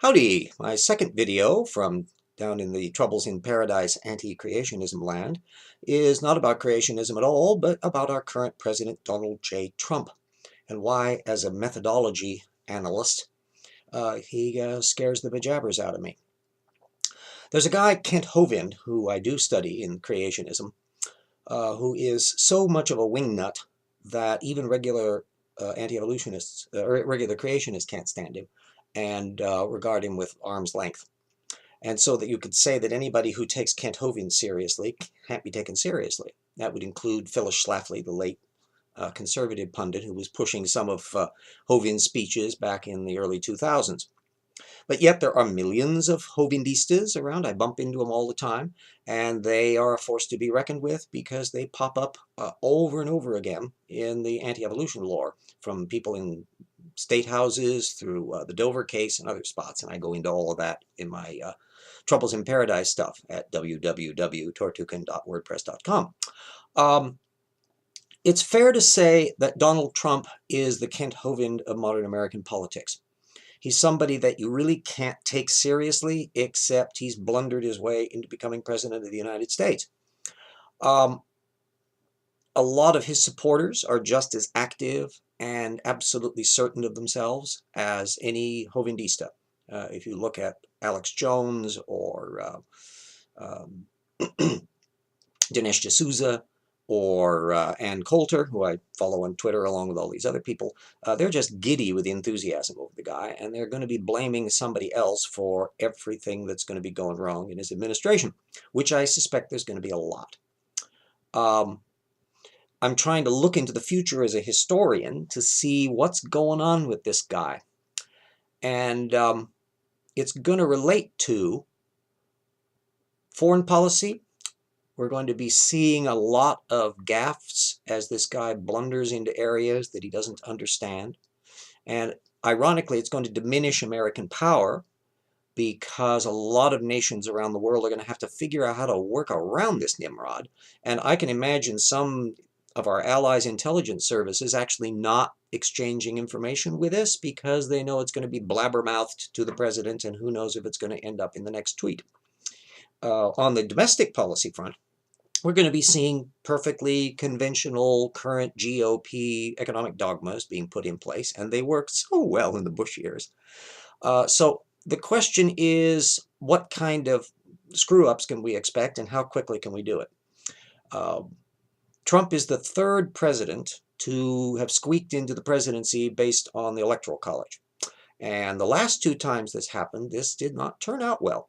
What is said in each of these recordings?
Howdy! My second video from down in the Troubles in Paradise anti-creationism land is not about creationism at all, but about our current President Donald J. Trump and why, as a methodology analyst, he scares the bejabbers out of me. There's a guy, Kent Hovind, who I do study in creationism, who is so much of a wingnut that even regular anti-evolutionists, or regular creationists can't stand him and regard him with arm's length. And so that you could say that anybody who takes Kent Hovind seriously can't be taken seriously. That would include Phyllis Schlafly, the late conservative pundit who was pushing some of Hovind's speeches back in the early 2000s. But yet there are millions of Hovindistas around. I bump into them all the time, and they are a force to be reckoned with because they pop up over and over again in the anti-evolution lore, from people in state houses through the Dover case and other spots, and I go into all of that in my Troubles in Paradise stuff at www.tortukan.wordpress.com. It's fair to say that Donald Trump is the Kent Hovind of modern American politics. He's somebody that you really can't take seriously, except he's blundered his way into becoming president of the United States. A lot of his supporters are just as active and absolutely certain of themselves as any Hovindista. If you look at Alex Jones or Dinesh D'Souza or Ann Coulter, who I follow on Twitter along with all these other people, they're just giddy with enthusiasm over the guy, and they're going to be blaming somebody else for everything that's going to be going wrong in his administration, which I suspect there's going to be a lot. I'm trying to look into the future as a historian to see what's going on with this guy. And it's going to relate to foreign policy. We're going to be seeing a lot of gaffes as this guy blunders into areas that he doesn't understand. And ironically, it's going to diminish American power because a lot of nations around the world are going to have to figure out how to work around this Nimrod. And I can imagine some of our allies' intelligence services actually not exchanging information with us because they know it's going to be blabbermouthed to the president, and who knows if it's going to end up in the next tweet. On the domestic policy front, we're going to be seeing perfectly conventional current GOP economic dogmas being put in place, and they worked so well in the Bush years. So the question is, what kind of screw-ups can we expect, and how quickly can we do it? Trump is the third president to have squeaked into the presidency based on the Electoral College. And the last two times this happened, this did not turn out well.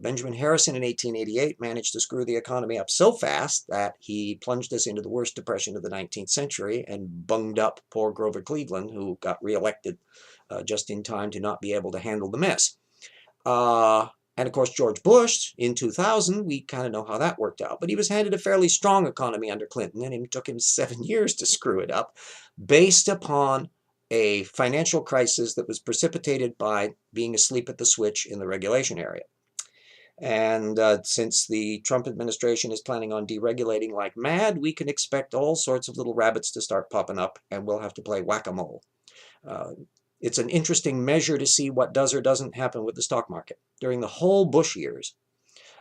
Benjamin Harrison in 1888 managed to screw the economy up so fast that he plunged us into the worst depression of the 19th century and bunged up poor Grover Cleveland, who got reelected just in time to not be able to handle the mess. And of course, George Bush in 2000, we kind of know how that worked out. But he was handed a fairly strong economy under Clinton, and it took him 7 years to screw it up, based upon a financial crisis that was precipitated by being asleep at the switch in the regulation area. And since the Trump administration is planning on deregulating like mad, we can expect all sorts of little rabbits to start popping up, and we'll have to play whack-a-mole. It's an interesting measure to see what does or doesn't happen with the stock market. During the whole Bush years,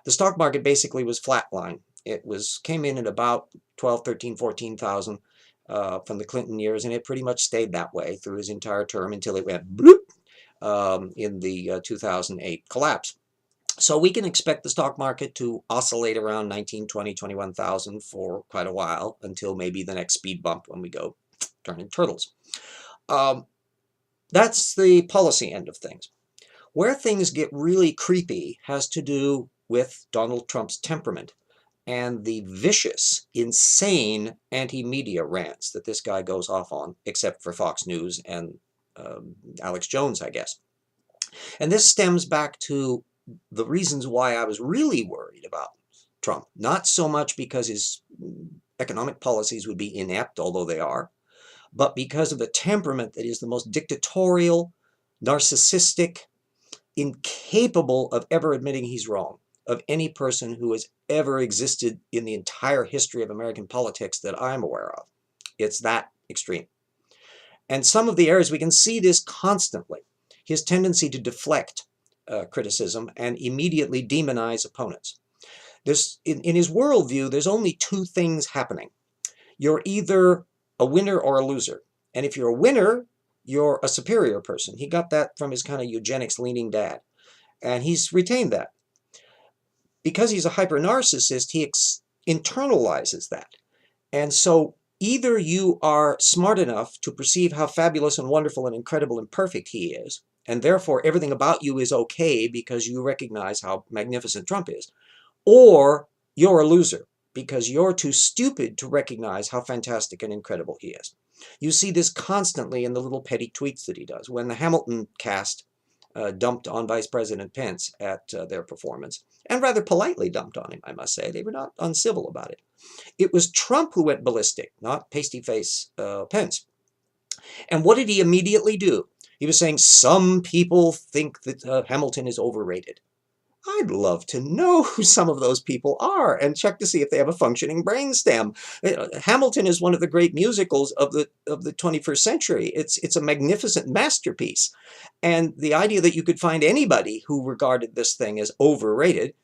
the stock market basically was flatline. It came in at about 12, 13, 14,000 from the Clinton years, and it pretty much stayed that way through his entire term until it went bloop in the 2008 collapse. So we can expect the stock market to oscillate around 19, 20, 21,000 for quite a while, until maybe the next speed bump when we go turning turtles. That's the policy end of things. Where things get really creepy has to do with Donald Trump's temperament and the vicious, insane anti-media rants that this guy goes off on, except for Fox News and Alex Jones, I guess. And this stems back to the reasons why I was really worried about Trump. Not so much because his economic policies would be inept, although they are, but because of the temperament that is the most dictatorial, narcissistic, incapable of ever admitting he's wrong, of any person who has ever existed in the entire history of American politics that I'm aware of. It's that extreme. And some of the areas we can see this constantly. his tendency to deflect criticism and immediately demonize opponents. In his worldview, there's only two things happening. You're either a winner or a loser. And if you're a winner, you're a superior person. He got that from his kind of eugenics-leaning dad. And he's retained that. Because he's a hyper-narcissist, he internalizes that. And so either you are smart enough to perceive how fabulous and wonderful and incredible and perfect he is, and therefore everything about you is okay because you recognize how magnificent Trump is, or you're a loser because you're too stupid to recognize how fantastic and incredible he is. You see this constantly in the little petty tweets that he does. When the Hamilton cast dumped on Vice President Pence at their performance, and rather politely dumped on him, I must say. They were not uncivil about it. It was Trump who went ballistic, not pasty-face Pence. And what did he immediately do? He was saying, some people think that Hamilton is overrated. I'd love to know who some of those people are and check to see if they have a functioning brainstem. Hamilton is one of the great musicals of the 21st century. It's a magnificent masterpiece. And the idea that you could find anybody who regarded this thing as overrated,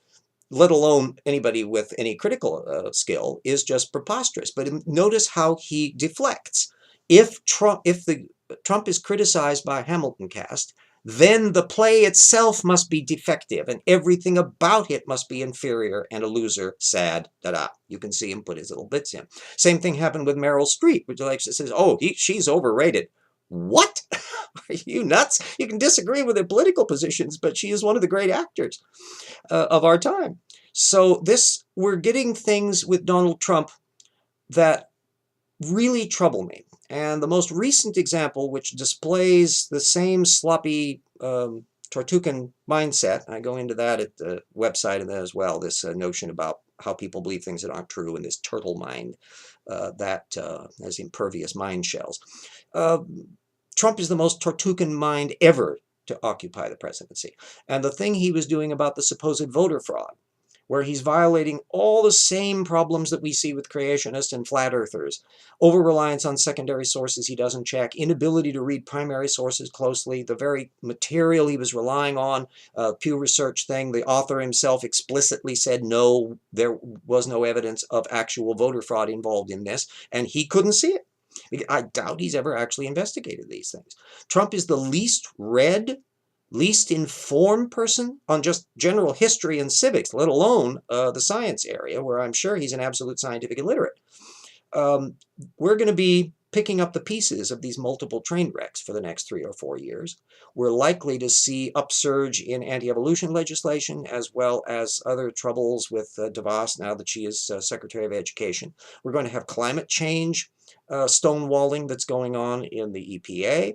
let alone anybody with any critical skill, is just preposterous. But notice how he deflects. If Trump is criticized by Hamilton cast, then the play itself must be defective, and everything about it must be inferior and a loser, sad, da-da. You can see him put his little bits in. Same thing happened with Meryl Streep, which says, oh, she's overrated. What? Are you nuts? You can disagree with her political positions, but she is one of the great actors of our time. So we're getting things with Donald Trump that really trouble me. And the most recent example, which displays the same sloppy Tartucan mindset, I go into that at the website and then as well, this notion about how people believe things that aren't true, and this turtle mind that has impervious mind shells. Trump is the most Tartucan mind ever to occupy the presidency. And the thing he was doing about the supposed voter fraud, where he's violating all the same problems that we see with creationists and flat earthers. Over-reliance on secondary sources he doesn't check, inability to read primary sources closely, the very material he was relying on, Pew Research thing, the author himself explicitly said no, there was no evidence of actual voter fraud involved in this, and he couldn't see it. I doubt he's ever actually investigated these things. Trump is the least read, least informed person on just general history and civics, let alone the science area, where I'm sure he's an absolute scientific illiterate. We're going to be picking up the pieces of these multiple train wrecks for the next 3 or 4 years. We're likely to see upsurge in anti-evolution legislation, as well as other troubles with DeVos, now that she is Secretary of Education. We're going to have climate change stonewalling that's going on in the EPA.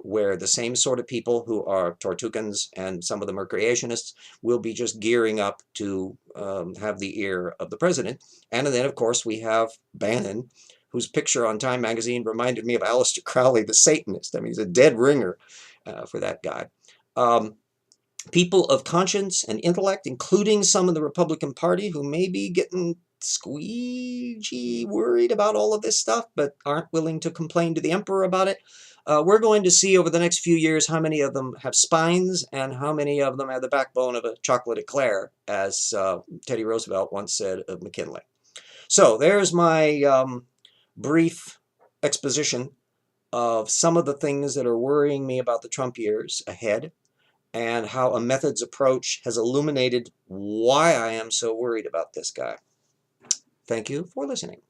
Where the same sort of people who are Tartucans and some of them are creationists will be just gearing up to have the ear of the president. And then, of course, we have Bannon, whose picture on Time magazine reminded me of Aleister Crowley, the Satanist. I mean, he's a dead ringer for that guy. People of conscience and intellect, including some of the Republican Party, who may be getting squeegee worried about all of this stuff, but aren't willing to complain to the emperor about it. We're going to see over the next few years how many of them have spines and how many of them have the backbone of a chocolate eclair, as Teddy Roosevelt once said of McKinley. So there's my brief exposition of some of the things that are worrying me about the Trump years ahead, and how a methods approach has illuminated why I am so worried about this guy. Thank you for listening.